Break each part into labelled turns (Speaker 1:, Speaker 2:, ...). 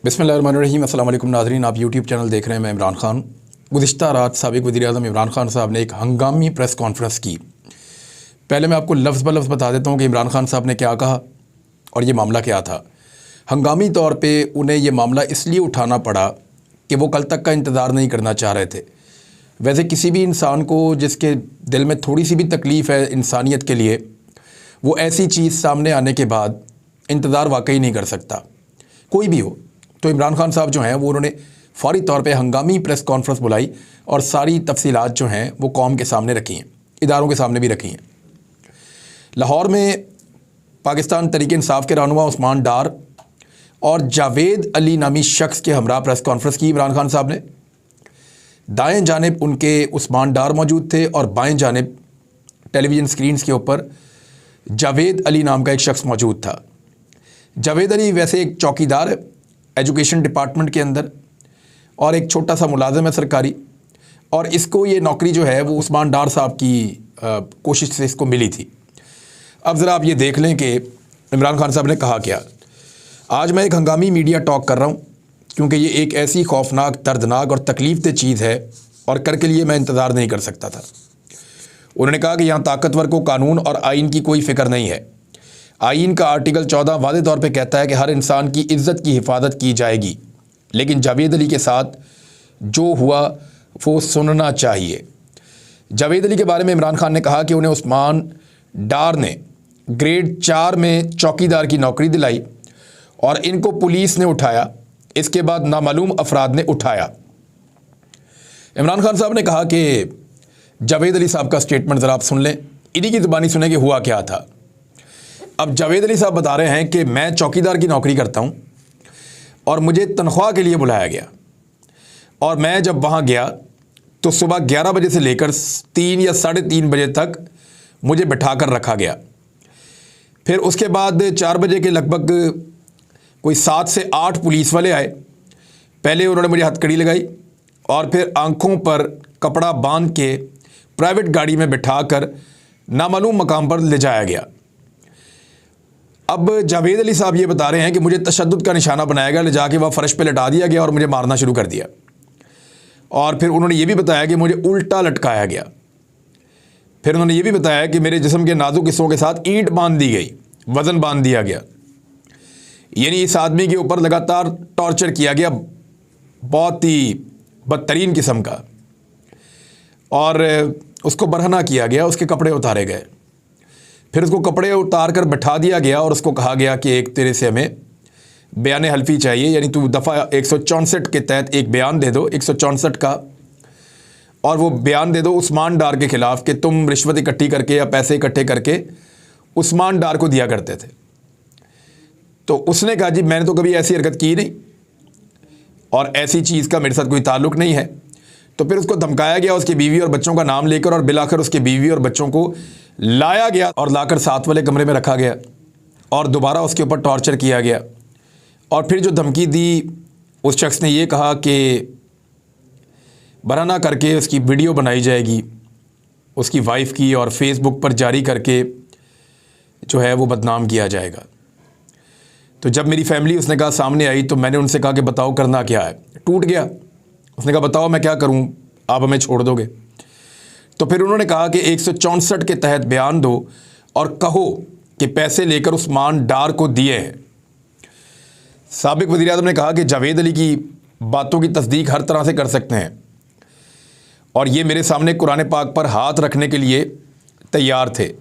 Speaker 1: बिस्मिल्लाहिर्रहमानिर्रहीम। अस्सलाम वालेकुम नाज़रीन, आप यूट्यूब चैनल देख रहे हैं। मैं इमरान खान। गुज़िश्ता रात साबिक़ वज़ीर-ए-आज़म इमरान खान साहब ने एक हंगामी प्रेस कॉन्फ्रेंस की। पहले मैं आपको लफ्ज़ ब लफ्ज़ बता देता हूँ कि इमरान खान साहब ने क्या कहा और ये मामला क्या था। हंगामी तौर पे उन्हें ये मामला इसलिए उठाना पड़ा कि वो कल तक का इंतज़ार नहीं करना चाह रहे थे। वैसे किसी भी इंसान को जिसके दिल में थोड़ी सी भी तकलीफ़ है इंसानियत के लिए, वो ऐसी चीज़ सामने आने के बाद इंतज़ार वाकई नहीं कर सकता, कोई भी हो। तो इमरान खान साहब जो हैं वो उन्होंने फ़ौरी तौर पे हंगामी प्रेस कॉन्फ्रेंस बुलाई और सारी तफसीलात जो हैं वो कौम के सामने रखी हैं, इदारों के सामने भी रखी हैं। लाहौर में पाकिस्तान तहरीक इंसाफ के रहनुमा उस्मान डार और जावेद अली नामी शख्स के हमरा प्रेस कॉन्फ्रेंस की इमरान खान साहब ने। दाएं जानिब उनके उस्मान डार मौजूद थे और बाएं जानिब टेलीविज़न स्क्रीन्स के ऊपर जावेद अली नाम का एक शख्स मौजूद था। जावेद अली वैसे एक चौकीदार है एजुकेशन डिपार्टमेंट के अंदर और एक छोटा सा मुलाजिम है सरकारी, और इसको ये नौकरी जो है वो उस्मान डार साहब की कोशिश से इसको मिली थी। अब ज़रा आप ये देख लें कि इमरान खान साहब ने कहा क्या। आज मैं एक हंगामी मीडिया टॉक कर रहा हूँ क्योंकि ये एक ऐसी खौफनाक, दर्दनाक और तकलीफ दे चीज़ है और कर के लिए मैं इंतज़ार नहीं कर सकता था। उन्होंने कहा कि यहाँ ताकतवर को कानून और आइन की कोई फ़िक्र नहीं है। आइन का आर्टिकल 14 वाज़े तौर पे कहता है कि हर इंसान की इज़्ज़त की हिफाजत की जाएगी, लेकिन जावेद अली के साथ जो हुआ वो सुनना चाहिए। जावेद अली के बारे में इमरान खान ने कहा कि उन्हें उस्मान डार ने ग्रेड 4 में चौकीदार की नौकरी दिलाई और इनको पुलिस ने उठाया, इसके बाद नामालूम अफराद ने उठाया। इमरान खान साहब ने कहा कि जावेद अली साहब का स्टेटमेंट ज़रा आप सुन लें, इन्हीं की ज़ुबानी सुने कि हुआ क्या था। अब जावेद अली साहब बता रहे हैं कि मैं चौकीदार की नौकरी करता हूं और मुझे तनख्वाह के लिए बुलाया गया, और मैं जब वहां गया तो सुबह 11 बजे से लेकर 3 या 3:30 बजे तक मुझे बिठाकर रखा गया। फिर उसके बाद 4 बजे के लगभग कोई 7 से 8 पुलिस वाले आए। पहले उन्होंने मुझे हथकड़ी लगाई और फिर आंखों पर कपड़ा बांध के प्राइवेट गाड़ी में बिठाकर नामालूम मकाम पर ले जाया गया। अब जावेद अली साहब ये बता रहे हैं कि मुझे तशद्दुद का निशाना बनाया गया, ले जाके वह फर्श पे लटा दिया गया और मुझे मारना शुरू कर दिया। और फिर उन्होंने ये भी बताया कि मुझे उल्टा लटकाया गया। फिर उन्होंने ये भी बताया कि मेरे जिस्म के नाजुक हिस्सों के साथ ईंट बांध दी गई, वज़न बांध दिया गया। यानी इस आदमी के ऊपर लगातार टॉर्चर किया गया, बहुत ही बदतरीन किस्म का, और उसको बरहना किया गया, उसके कपड़े उतारे गए। फिर उसको कपड़े उतार कर बैठा दिया गया और उसको कहा गया कि एक तेरे से हमें बयान हल्फी चाहिए, यानी तू दफ़ा 164 के तहत एक बयान दे दो, 164 का, और वो बयान दे दो उस्मान डार के ख़िलाफ़ कि तुम रिश्वत इकट्ठी करके या पैसे इकट्ठे करके उस्मान डार को दिया करते थे। तो उसने कहा जी मैंने तो कभी ऐसी हरकत की नहीं और ऐसी चीज़ का मेरे साथ कोई ताल्लुक़ नहीं है। तो फिर उसको धमकाया गया, उसकी बीवी और बच्चों का नाम लेकर, और बिलाखिर उसकी बीवी और बच्चों को लाया गया और लाकर साथ वाले कमरे में रखा गया और दोबारा उसके ऊपर टॉर्चर किया गया। और फिर जो धमकी दी, उस शख्स ने ये कहा कि बराना करके उसकी वीडियो बनाई जाएगी उसकी वाइफ की और फेसबुक पर जारी करके जो है वो बदनाम किया जाएगा। तो जब मेरी फैमिली उसने कहा सामने आई तो मैंने उनसे कहा कि बताओ करना क्या है। टूट गया। उसने कहा बताओ मैं क्या करूं, आप हमें छोड़ दोगे? तो फिर उन्होंने कहा कि 164 के तहत बयान दो और कहो कि पैसे लेकर उस्मान डार को दिए हैं। साबिक़ वज़ीर-ए-आज़म ने कहा कि जावेद अली की बातों की तस्दीक हर तरह से कर सकते हैं और ये मेरे सामने कुरान पाक पर हाथ रखने के लिए तैयार थे।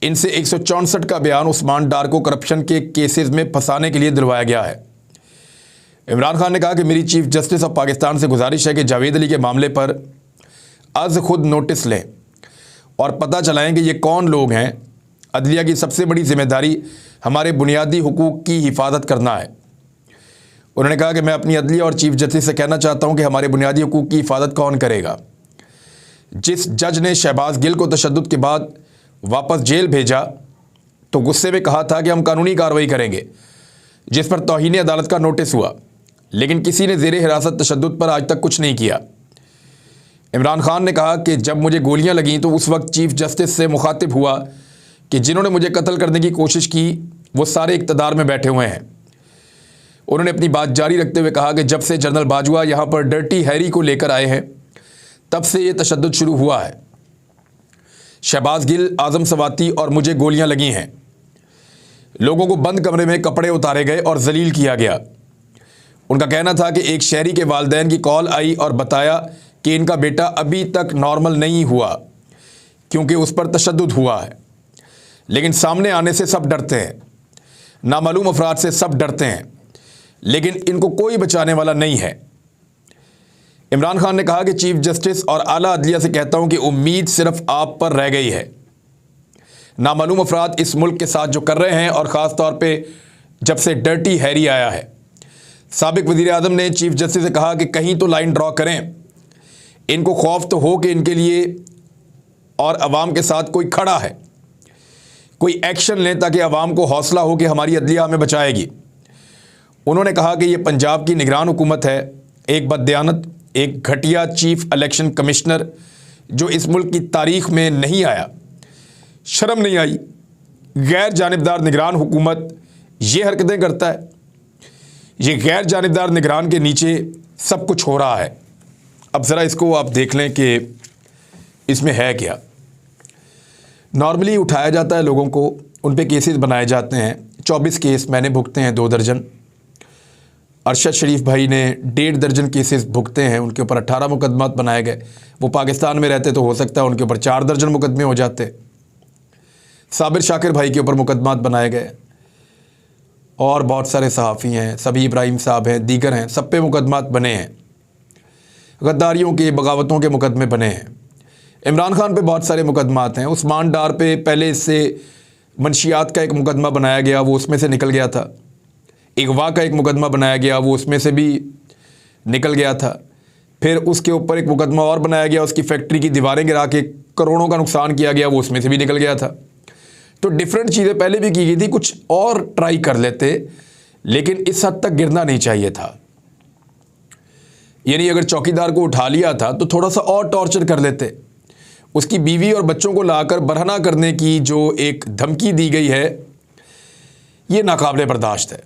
Speaker 1: इनसे 164 का बयान उस्मान डार को करप्शन के केसेस में फंसाने के लिए दिलवाया गया है। इमरान खान ने कहा कि मेरी चीफ जस्टिस ऑफ पाकिस्तान से गुजारिश है कि जावेद अली के मामले पर आज खुद नोटिस लें और पता चलाएं कि ये कौन लोग हैं। अदलिया की सबसे बड़ी जिम्मेदारी हमारे बुनियादी हुकूक की हिफाजत करना है। उन्होंने कहा कि मैं अपनी अदलिया और चीफ जस्टिस से कहना चाहता हूं कि हमारे बुनियादी हुकूक की हिफाजत कौन करेगा। जिस जज ने शहबाज गिल को तशद्दुद के बाद वापस जेल भेजा तो गुस्से में कहा था कि हम कानूनी कार्रवाई करेंगे, जिस पर तौहीन अदालत का नोटिस हुआ, लेकिन किसी ने ज़ेर हिरासत तशद्दुद पर आज तक कुछ नहीं किया। इमरान खान ने कहा कि जब मुझे गोलियां लगीं तो उस वक्त चीफ जस्टिस से मुखातिब हुआ कि जिन्होंने मुझे कत्ल करने की कोशिश की वो सारे इक़्तिदार में बैठे हुए हैं। उन्होंने अपनी बात जारी रखते हुए कहा कि जब से जनरल बाजवा यहाँ पर डर्टी हैरी को लेकर आए हैं तब से ये तशद्दुद शुरू हुआ है। शहबाज गिल, आज़म सवाती और मुझे गोलियां लगी हैं। लोगों को बंद कमरे में कपड़े उतारे गए और जलील किया गया। उनका कहना था कि एक शहरी के वालिदैन की कॉल आई और बताया कि इनका बेटा अभी तक नॉर्मल नहीं हुआ क्योंकि उस पर तशद्दुद हुआ है। लेकिन सामने आने से सब डरते हैं, नामालूम अफराद से सब डरते हैं, लेकिन इनको कोई बचाने वाला नहीं है। इमरान खान ने कहा कि चीफ जस्टिस और आला अदलिया से कहता हूं कि उम्मीद सिर्फ आप पर रह गई है। नामालूम अफराद इस मुल्क के साथ जो कर रहे हैं, और ख़ास तौर पे जब से डर्टी हैरी आया है। साबिक वज़ीर आज़म ने चीफ जस्टिस से कहा कि कहीं तो लाइन ड्रॉ करें, इनको खौफ तो हो कि इनके लिए और अवाम के साथ कोई खड़ा है, कोई एक्शन लें ताकि अवाम को हौसला हो कि हमारी अदलिया हमें बचाएगी। उन्होंने कहा कि ये पंजाब की निगरान हुकूमत है, एक बददियानत, एक घटिया चीफ इलेक्शन कमिश्नर जो इस मुल्क की तारीख में नहीं आया। शर्म नहीं आई, गैर जानिबदार निगरान हुकूमत ये हरकतें करता है। ये गैर जानिबदार निगरान के नीचे सब कुछ हो रहा है। अब ज़रा इसको आप देख लें कि इसमें है क्या। नॉर्मली उठाया जाता है लोगों को, उन पे केसेस बनाए जाते हैं। 24 केस मैंने भुगते हैं, 2 दर्जन। अरशद शरीफ भाई ने 1.5 दर्जन केसेस भुगते हैं, उनके ऊपर 18 मुकदमात बनाए गए। वो पाकिस्तान में रहते तो हो सकता है उनके ऊपर 4 दर्जन मुकदमे हो जाते। साबिर शाकिर भाई के ऊपर मुकदमात बनाए गए, और बहुत सारे सहाफ़ी हैं, सभी इब्राहिम साहब हैं, दीगर हैं, सब पे मुकदमात बने हैं। गद्दारियों के, बगावतों के मुकदमे बने हैं। इमरान खान पे बहुत सारे मुकदमात हैं। उस्मान डार पे पहले इससे मंशियात का एक मुकदमा बनाया गया, वो उसमें से निकल गया था। अगवा का एक मुकदमा बनाया गया, वो उसमें से भी निकल गया था। फिर उसके ऊपर एक मुकदमा और बनाया गया, उसकी फैक्ट्री की दीवारें गिरा के करोड़ों का नुकसान किया गया, वो उसमें से भी निकल गया था। तो डिफरेंट चीज़ें पहले भी की गई थी, कुछ और ट्राई कर लेते, लेकिन इस हद तक गिरना नहीं चाहिए था। यानी अगर चौकीदार को उठा लिया था तो थोड़ा सा और टॉर्चर कर लेते। उसकी बीवी और बच्चों को लाकर बरहना करने की जो एक धमकी दी गई है, ये नाकाबिले बर्दाश्त है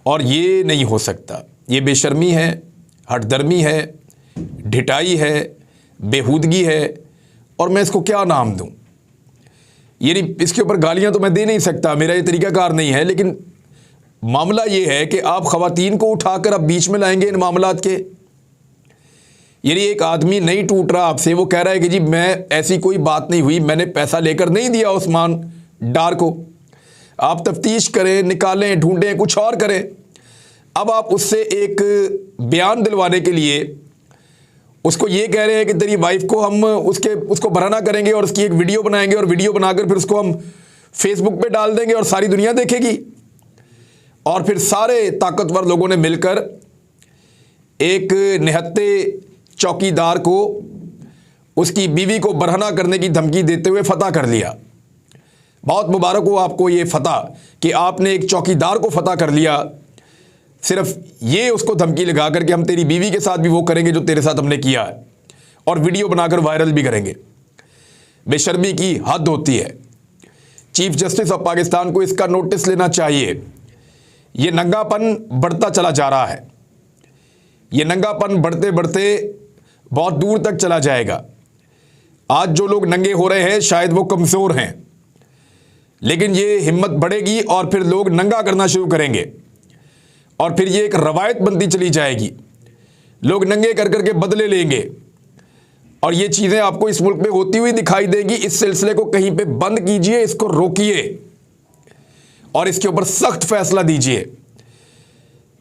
Speaker 1: और ये नहीं हो सकता। ये बेशर्मी है, हठधर्मी है, ढिठाई है, बेहूदगी है, और मैं इसको क्या नाम दूं। यानी इसके ऊपर गालियां तो मैं दे नहीं सकता, मेरा ये तरीकाकार नहीं है, लेकिन मामला ये है कि आप ख़वातीन को उठाकर आप बीच में लाएंगे इन मामलात के। यानी एक आदमी नहीं टूट रहा आपसे, वो कह रहा है कि जी मैं, ऐसी कोई बात नहीं हुई, मैंने पैसा लेकर नहीं दिया उस्मान डार को। आप तफ्तीश करें, निकालें, ढूंढें, कुछ और करें। अब आप उससे एक बयान दिलवाने के लिए उसको ये कह रहे हैं कि तेरी वाइफ को हम उसको बरहना करेंगे और उसकी एक वीडियो बनाएंगे, और वीडियो बनाकर फिर उसको हम फेसबुक पे डाल देंगे और सारी दुनिया देखेगी। और फिर सारे ताकतवर लोगों ने मिलकर एक निहत्ते चौकीदार को उसकी बीवी को बरहना करने की धमकी देते हुए फतह कर लिया। बहुत मुबारक हो आपको ये फतह कि आपने एक चौकीदार को फतह कर लिया, सिर्फ ये उसको धमकी लगा कर कि हम तेरी बीवी के साथ भी वो करेंगे जो तेरे साथ हमने किया है, और वीडियो बनाकर वायरल भी करेंगे। बेशर्मी की हद होती है। चीफ जस्टिस ऑफ पाकिस्तान को इसका नोटिस लेना चाहिए। ये नंगापन बढ़ता चला जा रहा है। ये नंगापन बढ़ते बढ़ते बहुत दूर तक चला जाएगा। आज जो लोग नंगे हो रहे हैं शायद वो कमज़ोर हैं, लेकिन ये हिम्मत बढ़ेगी और फिर लोग नंगा करना शुरू करेंगे, और फिर ये एक रवायत बनती चली जाएगी। लोग नंगे कर करके बदले लेंगे, और ये चीज़ें आपको इस मुल्क में होती हुई दिखाई देंगी। इस सिलसिले को कहीं पे बंद कीजिए, इसको रोकिए और इसके ऊपर सख्त फैसला दीजिए।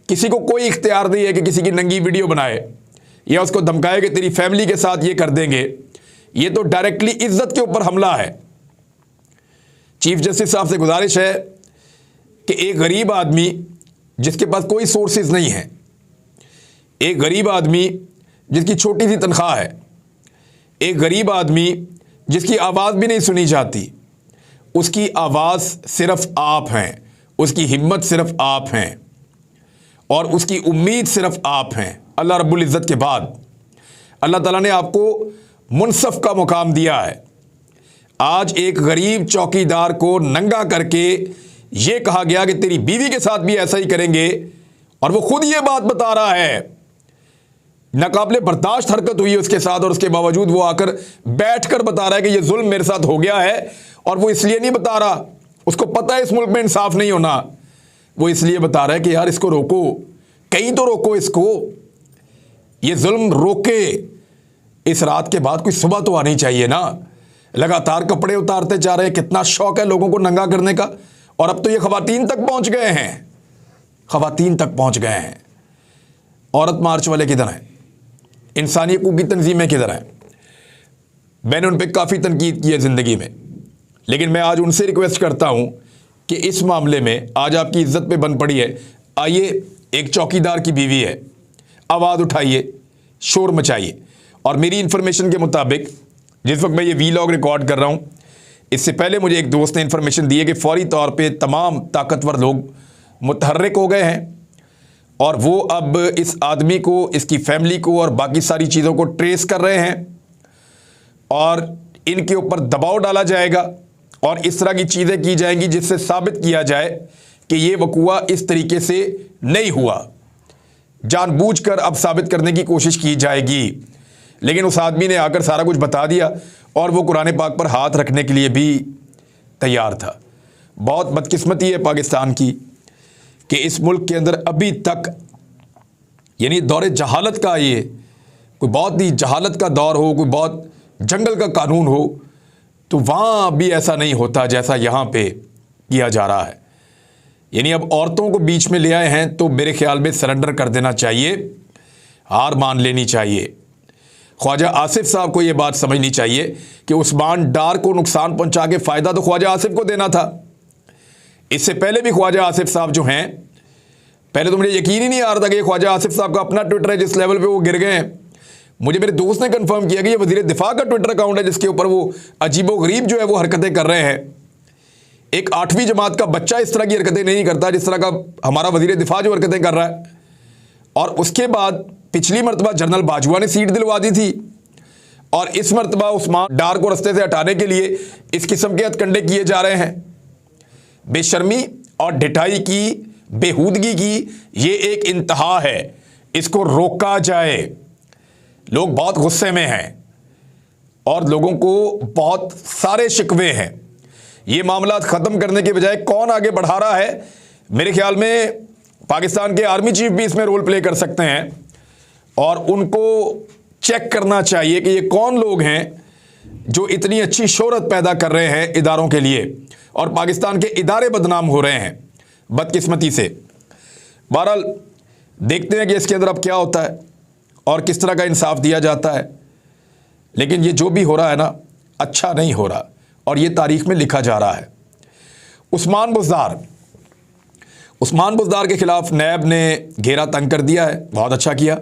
Speaker 1: किसी को कोई इख्तियार नहीं है कि किसी की नंगी वीडियो बनाए या उसको धमकाए कि तेरी फैमिली के साथ ये कर देंगे। ये तो डायरेक्टली इज्जत के ऊपर हमला है। चीफ जस्टिस साहब से गुजारिश है कि एक गरीब आदमी जिसके पास कोई सोर्सेज नहीं है, एक गरीब आदमी जिसकी छोटी सी तनख्वाह है, एक गरीब आदमी जिसकी आवाज़ भी नहीं सुनी जाती, उसकी आवाज़ सिर्फ आप हैं, उसकी हिम्मत सिर्फ आप हैं, और उसकी उम्मीद सिर्फ आप हैं। अल्लाह रब्बुल इज़्ज़त के बाद अल्लाह ताला ने आपको मुनसफ़ का मुकाम दिया है। आज एक गरीब चौकीदार को नंगा करके ये कहा गया कि तेरी बीवी के साथ भी ऐसा ही करेंगे, और वो खुद ये बात बता रहा है। नाकाबिले बर्दाश्त हरकत हुई उसके साथ, और उसके बावजूद वो आकर बैठकर बता रहा है कि ये जुल्म मेरे साथ हो गया है, और वो इसलिए नहीं बता रहा, उसको पता है इस मुल्क में इंसाफ नहीं होना, वो इसलिए बता रहा है कि यार इसको रोको, कहीं तो रोको इसको, ये जुल्म रोके। इस रात के बाद कोई सुबह तो आनी चाहिए ना। लगातार कपड़े उतारते जा रहे हैं, कितना शौक है लोगों को नंगा करने का, और अब तो ये खवातीन तक पहुंच गए हैं, खवातीन तक पहुंच गए हैं। औरत मार्च वाले किधर हैं? इंसानी हकूक़ की तंजीमें किधर हैं? मैंने उन पर काफ़ी तनकीद की है ज़िंदगी में, लेकिन मैं आज उनसे रिक्वेस्ट करता हूं कि इस मामले में आज आपकी इज्जत पे बन पड़ी है, आइए, एक चौकीदार की बीवी है, आवाज़ उठाइए, शोर मचाइए। और मेरी इन्फॉर्मेशन के मुताबिक जिस वक्त मैं ये वीलॉग रिकॉर्ड कर रहा हूँ, इससे पहले मुझे एक दोस्त ने इन्फॉर्मेशन दी है कि फौरी तौर पे तमाम ताकतवर लोग मुतहर्रिक हो गए हैं, और वो अब इस आदमी को, इसकी फैमिली को और बाकी सारी चीज़ों को ट्रेस कर रहे हैं, और इनके ऊपर दबाव डाला जाएगा, और इस तरह की चीज़ें की जाएंगी जिससे साबित किया जाए कि ये वक़ूआ इस तरीके से नहीं हुआ। जानबूझकर अब साबित करने की कोशिश की जाएगी। लेकिन उस आदमी ने आकर सारा कुछ बता दिया, और वो कुरान पाक पर हाथ रखने के लिए भी तैयार था। बहुत बदकिस्मती है पाकिस्तान की कि इस मुल्क के अंदर अभी तक, यानी दौरे जहालत का, ये कोई बहुत ही जहालत का दौर हो, कोई बहुत जंगल का कानून हो, तो वहाँ भी ऐसा नहीं होता जैसा यहाँ पे किया जा रहा है। यानी अब औरतों को बीच में ले आए हैं, तो मेरे ख्याल में सरेंडर कर देना चाहिए, हार मान लेनी चाहिए। ख्वाजा आसिफ साहब को ये बात समझनी चाहिए कि उस्मान डार को नुकसान पहुंचा के फ़ायदा तो ख्वाजा आसिफ को देना था। इससे पहले भी ख्वाजा आसिफ साहब जो हैं, पहले तो मुझे यकीन ही नहीं आ रहा था कि ख्वाजा आसिफ साहब का अपना ट्विटर है, जिस लेवल पे वो गिर गए हैं। मुझे मेरे दोस्त ने कंफर्म किया कि ये वज़ीर दिफा का ट्विटर अकाउंट है, जिसके ऊपर वो अजीबोगरीब जो है वो हरकतें कर रहे हैं। एक 8वीं जमात का बच्चा इस तरह की हरकतें नहीं करता जिस तरह का हमारा वज़ीर दिफा जो हरकतें कर रहा है। और उसके बाद पिछली मरतबा जनरल बाजवा ने सीट दिलवा दी थी, और इस मरतबा उस्मान डार को रस्ते से हटाने के लिए इस किस्म के हथकंडे किए जा रहे हैं। बेशर्मी और ढिठाई की, बेहूदगी की ये एक इंतहा है, इसको रोका जाए। लोग बहुत गुस्से में हैं और लोगों को बहुत सारे शिकवे हैं। ये मामला ख़त्म करने के बजाय कौन आगे बढ़ा रहा है? मेरे ख्याल में पाकिस्तान के आर्मी चीफ भी इसमें रोल प्ले कर सकते हैं, और उनको चेक करना चाहिए कि ये कौन लोग हैं जो इतनी अच्छी शोहरत पैदा कर रहे हैं इदारों के लिए, और पाकिस्तान के इदारे बदनाम हो रहे हैं बदकिस्मती से। बहरहाल देखते हैं कि इसके अंदर अब क्या होता है और किस तरह का इंसाफ दिया जाता है। लेकिन ये जो भी हो रहा है ना, अच्छा नहीं हो रहा, और ये तारीख में लिखा जा रहा है। उस्मान बुज़दार के ख़िलाफ़ नैब ने घेरा तंग कर दिया है, बहुत अच्छा किया।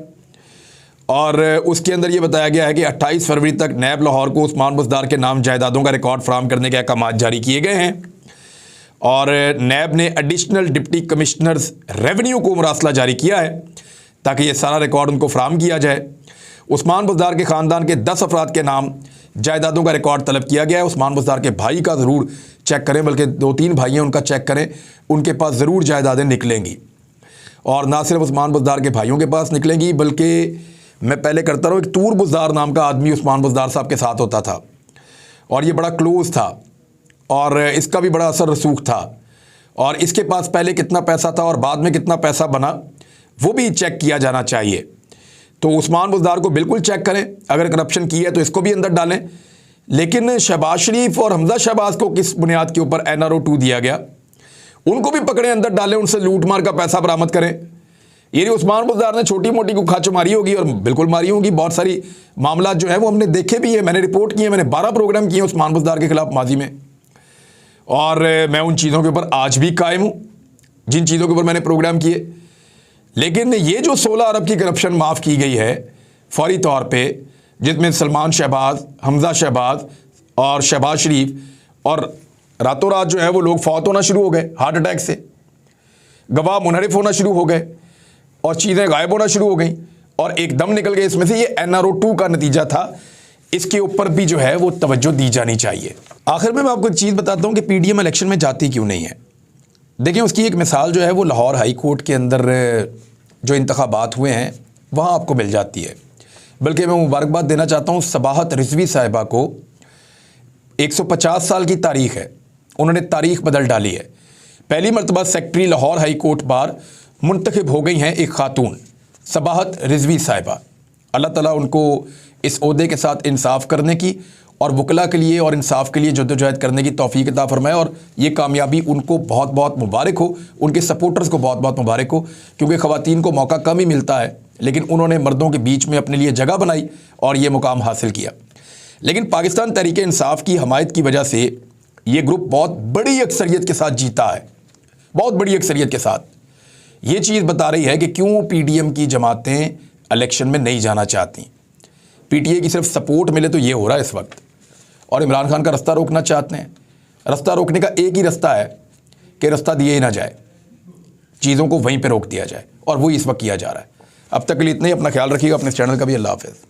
Speaker 1: और उसके अंदर ये बताया गया है कि 28 फरवरी तक नैब लाहौर को उस्मान बुज़दार के नाम जायदादों का रिकॉर्ड फराहम करने के अहकाम जारी किए गए हैं, और नैब ने एडिशनल डिप्टी कमिश्नर्स रेवेन्यू को मरासला जारी किया है ताकि ये सारा रिकॉर्ड उनको फराहम किया जाए। उस्मान बुज़दार के ख़ानदान के 10 अफराद के नाम जायदादों का रिकॉर्ड तलब किया गया है। उस्मान बुज़दार के भाई का ज़रूर चेक करें, बल्कि 2-3 भाई हैं उनका चेक करें, उनके पास ज़रूर जायदादें निकलेंगी। और ना सिर्फ उस्मान बुज़दार के भाइयों के पास निकलेंगी, बल्कि मैं पहले करता रहा हूँ, एक तूर बुज़दार नाम का आदमी उस्मान बुज़दार साहब के साथ होता था, और ये बड़ा क्लोज़ था, और इसका भी बड़ा असर रसूख था, और इसके पास पहले कितना पैसा था और बाद में कितना पैसा बना, वो भी चेक किया जाना चाहिए। तो उस्मान बुज़दार को बिल्कुल चेक करें, अगर करप्शन की है तो इसको भी अंदर डालें। लेकिन शहबाज शरीफ और हमजा शहबाज को किस बुनियाद के ऊपर NRO 2 दिया गया, उनको भी पकड़े, अंदर डालें, उनसे लूट मार का पैसा बरामद करें। ये उस्मान बुज़दार ने छोटी मोटी को खाच मारी होगी, और बिल्कुल मारी होगी। बहुत सारी मामला जो है वो हमने देखे भी है, मैंने रिपोर्ट किए, मैंने 12 प्रोग्राम किए उस्मान बुज़दार के ख़िलाफ़ माजी में, और मैं उन चीज़ों के ऊपर आज भी कायम हूँ जिन चीज़ों के ऊपर मैंने प्रोग्राम किए। लेकिन ये जो 16 अरब की करप्शन माफ़ की गई है फौरी तौर पे, जिसमें सलमान शहबाज, हमजा शहबाज और शहबाज शरीफ, और रातों रात जो है वो लोग फौत होना शुरू हो गए हार्ट अटैक से, गवाह मुनहरिफ होना शुरू हो गए, और चीज़ें गायब होना शुरू हो गई, और एकदम निकल गए इसमें से। ये NRO 2 का नतीजा था। इसके ऊपर भी जो है वो तवज्जो दी जानी चाहिए। आखिर में मैं आपको एक चीज़ बताता हूँ कि PDM इलेक्शन में जाती क्यों नहीं है। देखिए, उसकी एक मिसाल जो है वो लाहौर हाई कोर्ट के अंदर जो इंतखाबात हुए हैं वहाँ आपको मिल जाती है। बल्कि मैं मुबारकबाद देना चाहता हूँ सबाहत रिजवी साहिबा को। 150 साल की तारीख है, उन्होंने तारीख बदल डाली है। पहली मरतबा secretary Lahore high court bar मुंतखब हो गई हैं एक खातून, सबाहत रिजवी साहिबा। अल्लाह ताला उनको इस ओहदे के साथ इंसाफ करने की और वकला के लिए और इंसाफ के लिए जद्दोजहद करने की तौफीक अता फरमाए। और ये कामयाबी उनको बहुत बहुत मुबारक हो, उनके सपोर्टर्स को बहुत बहुत मुबारक हो, क्योंकि ख़वातीन को मौका कम ही मिलता है, लेकिन उन्होंने मर्दों के बीच में अपने लिए जगह बनाई और ये मुकाम हासिल किया। लेकिन पाकिस्तान तहरीक इंसाफ की हमायत की वजह से ये ग्रुप बहुत बड़ी अक्सरियत के साथ जीता है, बहुत बड़ी अक्सरियत के साथ। ये चीज़ बता रही है कि क्यों पीडीएम की जमातें इलेक्शन में नहीं जाना चाहती। पीटीए की सिर्फ सपोर्ट मिले तो ये हो रहा है इस वक्त, और इमरान खान का रास्ता रोकना चाहते हैं। रास्ता रोकने का एक ही रास्ता है कि रास्ता दिए ही ना जाए, चीज़ों को वहीं पे रोक दिया जाए, और वही इस वक्त किया जा रहा है। अब तक के लिए इतना ही। अपना ख्याल रखिएगा, अपने चैनल का भी। अल्लाह हाफ़िज़।